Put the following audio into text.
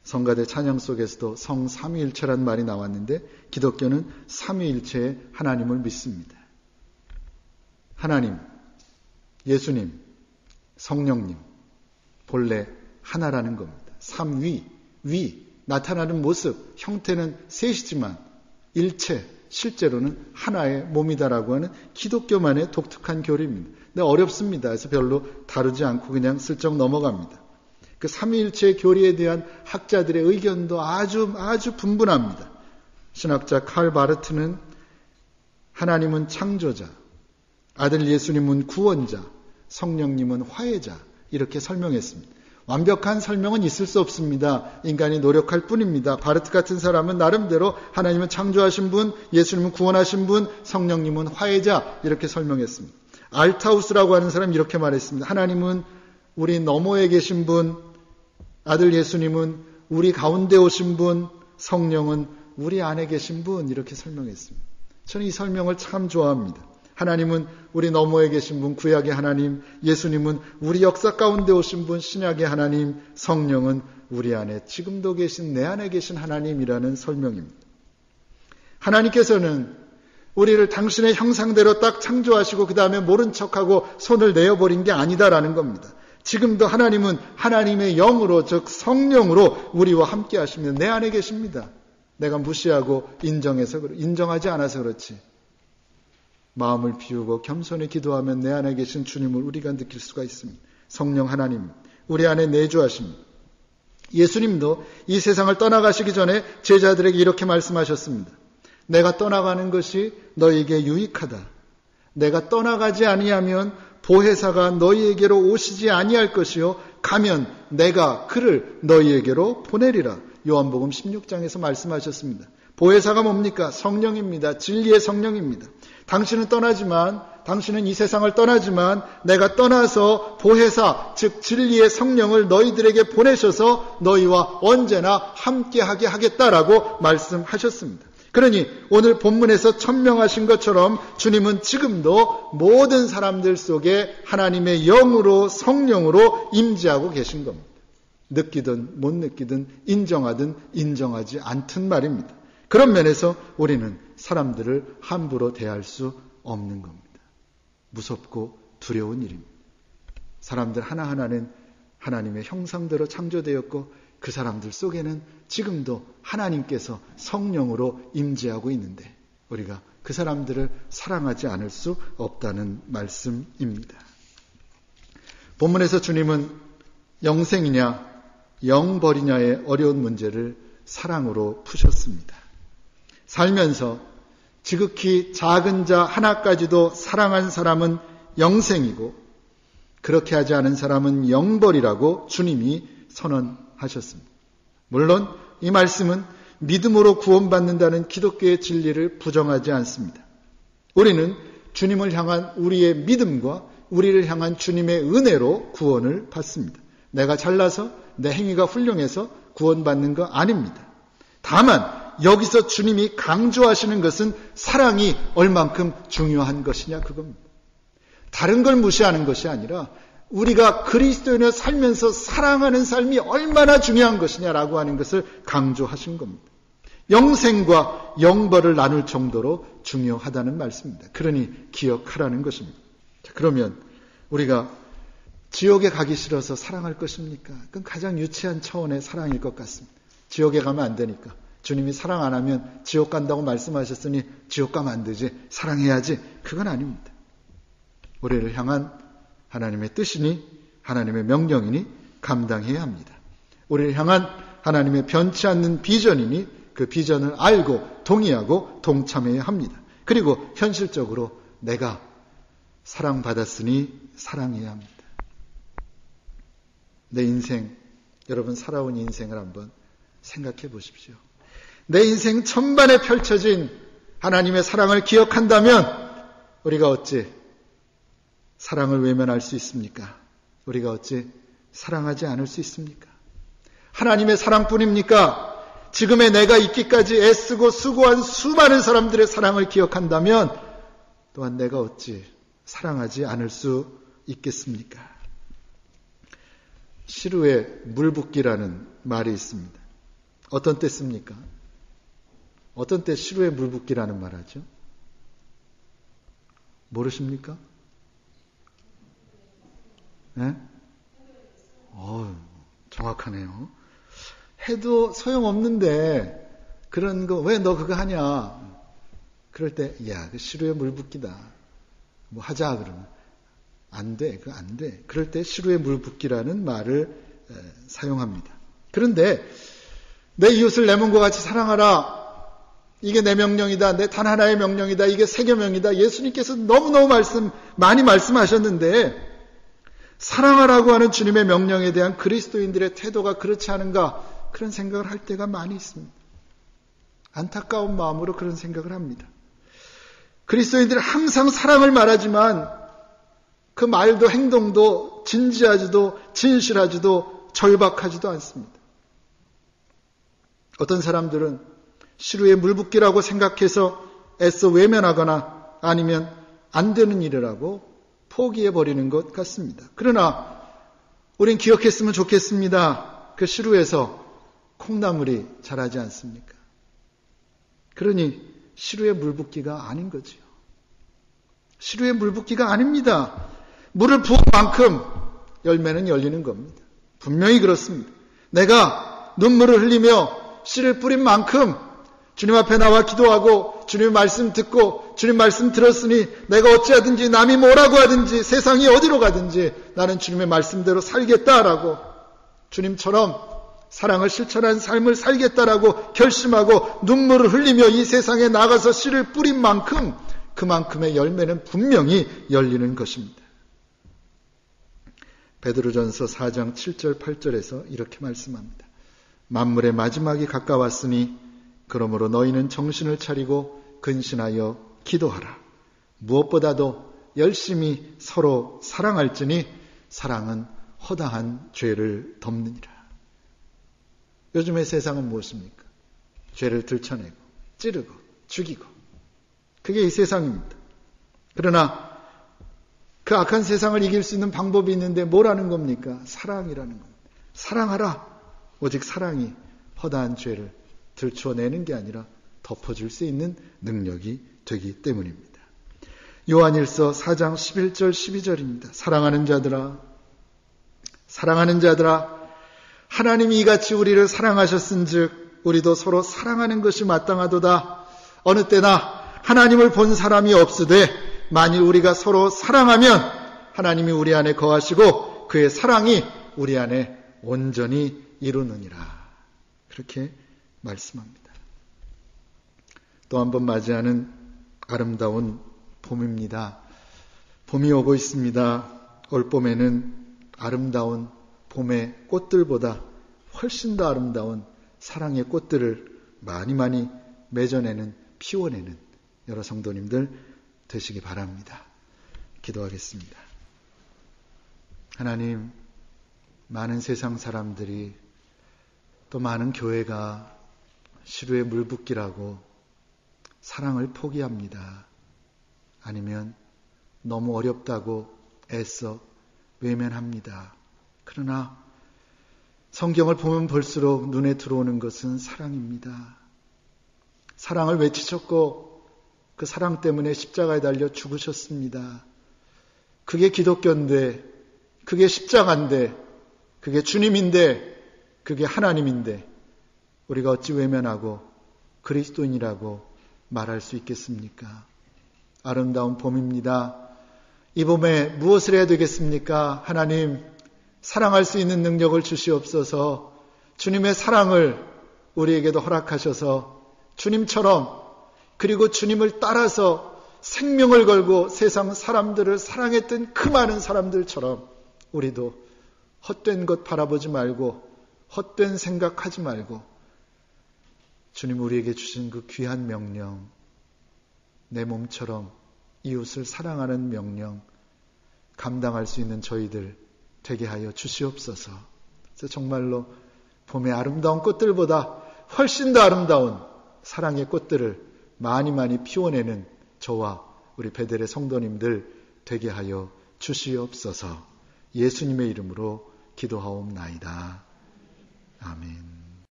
성가대 찬양 속에서도 성삼위일체란 말이 나왔는데 기독교는 삼위일체의 하나님을 믿습니다. 하나님, 예수님, 성령님 본래 하나라는 겁니다. 삼위, 위, 나타나는 모습, 형태는 셋이지만 일체, 실제로는 하나의 몸이다라고 하는 기독교만의 독특한 교리입니다. 근데 어렵습니다. 그래서 별로 다루지 않고 그냥 슬쩍 넘어갑니다. 그 삼위일체의 교리에 대한 학자들의 의견도 아주 분분합니다. 신학자 칼 바르트는 하나님은 창조자, 아들 예수님은 구원자, 성령님은 화해자 이렇게 설명했습니다. 완벽한 설명은 있을 수 없습니다. 인간이 노력할 뿐입니다. 바르트 같은 사람은 나름대로 하나님은 창조하신 분, 예수님은 구원하신 분, 성령님은 화해자 이렇게 설명했습니다. 알타우스라고 하는 사람이 이렇게 말했습니다. 하나님은 우리 너머에 계신 분, 아들 예수님은 우리 가운데 오신 분, 성령은 우리 안에 계신 분 이렇게 설명했습니다. 저는 이 설명을 참 좋아합니다. 하나님은 우리 너머에 계신 분, 구약의 하나님, 예수님은 우리 역사 가운데 오신 분, 신약의 하나님, 성령은 우리 안에 지금도 계신 내 안에 계신 하나님이라는 설명입니다. 하나님께서는 우리를 당신의 형상대로 딱 창조하시고 그 다음에 모른 척하고 손을 내어버린 게 아니다라는 겁니다. 지금도 하나님은 하나님의 영으로 즉 성령으로 우리와 함께 하시면 내 안에 계십니다. 내가 무시하고 인정하지 않아서 그렇지. 마음을 비우고 겸손히 기도하면 내 안에 계신 주님을 우리가 느낄 수가 있습니다. 성령 하나님, 우리 안에 내주하십니다. 예수님도 이 세상을 떠나가시기 전에 제자들에게 이렇게 말씀하셨습니다. 내가 떠나가는 것이 너희에게 유익하다. 내가 떠나가지 아니하면 보혜사가 너희에게로 오시지 아니할 것이요 가면 내가 그를 너희에게로 보내리라. 요한복음 16장에서 말씀하셨습니다. 보혜사가 뭡니까? 성령입니다. 진리의 성령입니다. 당신은 이 세상을 떠나지만 내가 떠나서 보혜사, 즉 진리의 성령을 너희들에게 보내셔서 너희와 언제나 함께하게 하겠다라고 말씀하셨습니다. 그러니 오늘 본문에서 천명하신 것처럼 주님은 지금도 모든 사람들 속에 하나님의 영으로 성령으로 임재하고 계신 겁니다. 느끼든 못 느끼든 인정하든 인정하지 않든 말입니다. 그런 면에서 우리는 사람들을 함부로 대할 수 없는 겁니다. 무섭고 두려운 일입니다. 사람들 하나하나는 하나님의 형상대로 창조되었고 그 사람들 속에는 지금도 하나님께서 성령으로 임재하고 있는데 우리가 그 사람들을 사랑하지 않을 수 없다는 말씀입니다. 본문에서 주님은 영생이냐 영벌이냐의 어려운 문제를 사랑으로 푸셨습니다. 살면서 지극히 작은 자 하나까지도 사랑한 사람은 영생이고 그렇게 하지 않은 사람은 영벌이라고 주님이 선언하셨습니다. 물론 이 말씀은 믿음으로 구원받는다는 기독교의 진리를 부정하지 않습니다. 우리는 주님을 향한 우리의 믿음과 우리를 향한 주님의 은혜로 구원을 받습니다. 내가 잘나서 내 행위가 훌륭해서 구원받는 거 아닙니다. 다만 여기서 주님이 강조하시는 것은 사랑이 얼만큼 중요한 것이냐 그겁니다. 다른 걸 무시하는 것이 아니라 우리가 그리스도인으로 살면서 사랑하는 삶이 얼마나 중요한 것이냐라고 하는 것을 강조하신 겁니다. 영생과 영벌을 나눌 정도로 중요하다는 말씀입니다. 그러니 기억하라는 것입니다. 자, 그러면 우리가 지옥에 가기 싫어서 사랑할 것입니까? 그건 가장 유치한 차원의 사랑일 것 같습니다. 지옥에 가면 안 되니까. 주님이 사랑 안 하면 지옥 간다고 말씀하셨으니 지옥 가면 안 되지. 사랑해야지. 그건 아닙니다. 우리를 향한 하나님의 뜻이니 하나님의 명령이니 감당해야 합니다. 우리를 향한 하나님의 변치 않는 비전이니 그 비전을 알고 동의하고 동참해야 합니다. 그리고 현실적으로 내가 사랑받았으니 사랑해야 합니다. 내 인생, 여러분 살아온 인생을 한번 생각해 보십시오. 내 인생 천반에 펼쳐진 하나님의 사랑을 기억한다면 우리가 어찌 사랑을 외면할 수 있습니까? 우리가 어찌 사랑하지 않을 수 있습니까? 하나님의 사랑뿐입니까? 지금의 내가 있기까지 애쓰고 수고한 수많은 사람들의 사랑을 기억한다면 또한 내가 어찌 사랑하지 않을 수 있겠습니까? 시루에 물붓기라는 말이 있습니다. 어떤 때 씁니까? 어떤 때 시루에 물 붓기라는 말 하죠? 모르십니까? 네? 정확하네요. 해도 소용없는데 그런 거 왜 너 그거 하냐? 그럴 때 야, 그 시루에 물 붓기다. 뭐 하자 그러면 안 돼. 그거 안 돼. 그럴 때 시루에 물 붓기라는 말을 사용합니다. 그런데 내 이웃을 내 몸과 같이 사랑하라. 이게 내 명령이다. 내 단 하나의 명령이다. 이게 세계명이다. 예수님께서 너무너무 많이 말씀하셨는데 사랑하라고 하는 주님의 명령에 대한 그리스도인들의 태도가 그렇지 않은가 그런 생각을 할 때가 많이 있습니다. 안타까운 마음으로 그런 생각을 합니다. 그리스도인들은 항상 사랑을 말하지만 그 말도 행동도 진지하지도 진실하지도 절박하지도 않습니다. 어떤 사람들은 시루에 물 붓기라고 생각해서 애써 외면하거나 아니면 안 되는 일이라고 포기해버리는 것 같습니다. 그러나 우린 기억했으면 좋겠습니다. 그 시루에서 콩나물이 자라지 않습니까? 그러니 시루에 물 붓기가 아닌 거지요. 시루에 물 붓기가 아닙니다. 물을 부은 만큼 열매는 열리는 겁니다. 분명히 그렇습니다. 내가 눈물을 흘리며 씨를 뿌린 만큼 주님 앞에 나와 기도하고 주님의 말씀 듣고 주님 말씀 들었으니 내가 어찌하든지 남이 뭐라고 하든지 세상이 어디로 가든지 나는 주님의 말씀대로 살겠다라고 주님처럼 사랑을 실천한 삶을 살겠다라고 결심하고 눈물을 흘리며 이 세상에 나가서 씨를 뿌린 만큼 그만큼의 열매는 분명히 열리는 것입니다. 베드로전서 4장 7절 8절에서 이렇게 말씀합니다. 만물의 마지막이 가까웠으니 그러므로 너희는 정신을 차리고 근신하여 기도하라. 무엇보다도 열심히 서로 사랑할지니 사랑은 허다한 죄를 덮느니라. 요즘의 세상은 무엇입니까? 죄를 들춰내고 찌르고 죽이고 그게 이 세상입니다. 그러나 그 악한 세상을 이길 수 있는 방법이 있는데 뭐라는 겁니까? 사랑이라는 겁니다. 사랑하라. 오직 사랑이 허다한 죄를 들춰내는 게 아니라 덮어줄 수 있는 능력이 되기 때문입니다. 요한일서 4장 11절 12절입니다. 사랑하는 자들아 하나님이 이같이 우리를 사랑하셨은즉 우리도 서로 사랑하는 것이 마땅하도다. 어느 때나 하나님을 본 사람이 없으되 만일 우리가 서로 사랑하면 하나님이 우리 안에 거하시고 그의 사랑이 우리 안에 온전히 이루느니라. 그렇게 말씀합니다. 또 한 번 맞이하는 아름다운 봄입니다. 봄이 오고 있습니다. 올 봄에는 아름다운 봄의 꽃들보다 훨씬 더 아름다운 사랑의 꽃들을 많이 맺어내는 피워내는 여러 성도님들 되시기 바랍니다. 기도하겠습니다. 하나님, 많은 세상 사람들이 또 많은 교회가 시루에 물 붓기라고 사랑을 포기합니다. 아니면 너무 어렵다고 애써 외면합니다. 그러나 성경을 보면 볼수록 눈에 들어오는 것은 사랑입니다. 사랑을 외치셨고 그 사랑 때문에 십자가에 달려 죽으셨습니다. 그게 기독교인데, 그게 십자가인데, 그게 주님인데, 그게 하나님인데 우리가 어찌 외면하고 그리스도인이라고 말할 수 있겠습니까? 아름다운 봄입니다. 이 봄에 무엇을 해야 되겠습니까? 하나님, 사랑할 수 있는 능력을 주시옵소서. 주님의 사랑을 우리에게도 허락하셔서 주님처럼 그리고 주님을 따라서 생명을 걸고 세상 사람들을 사랑했던 그 많은 사람들처럼 우리도 헛된 것 바라보지 말고 헛된 생각하지 말고 주님 우리에게 주신 그 귀한 명령, 내 몸처럼 이웃을 사랑하는 명령 감당할 수 있는 저희들 되게 하여 주시옵소서. 그래서 정말로 봄의 아름다운 꽃들보다 훨씬 더 아름다운 사랑의 꽃들을 많이 피워내는 저와 우리 베델의 성도님들 되게 하여 주시옵소서. 예수님의 이름으로 기도하옵나이다. 아멘.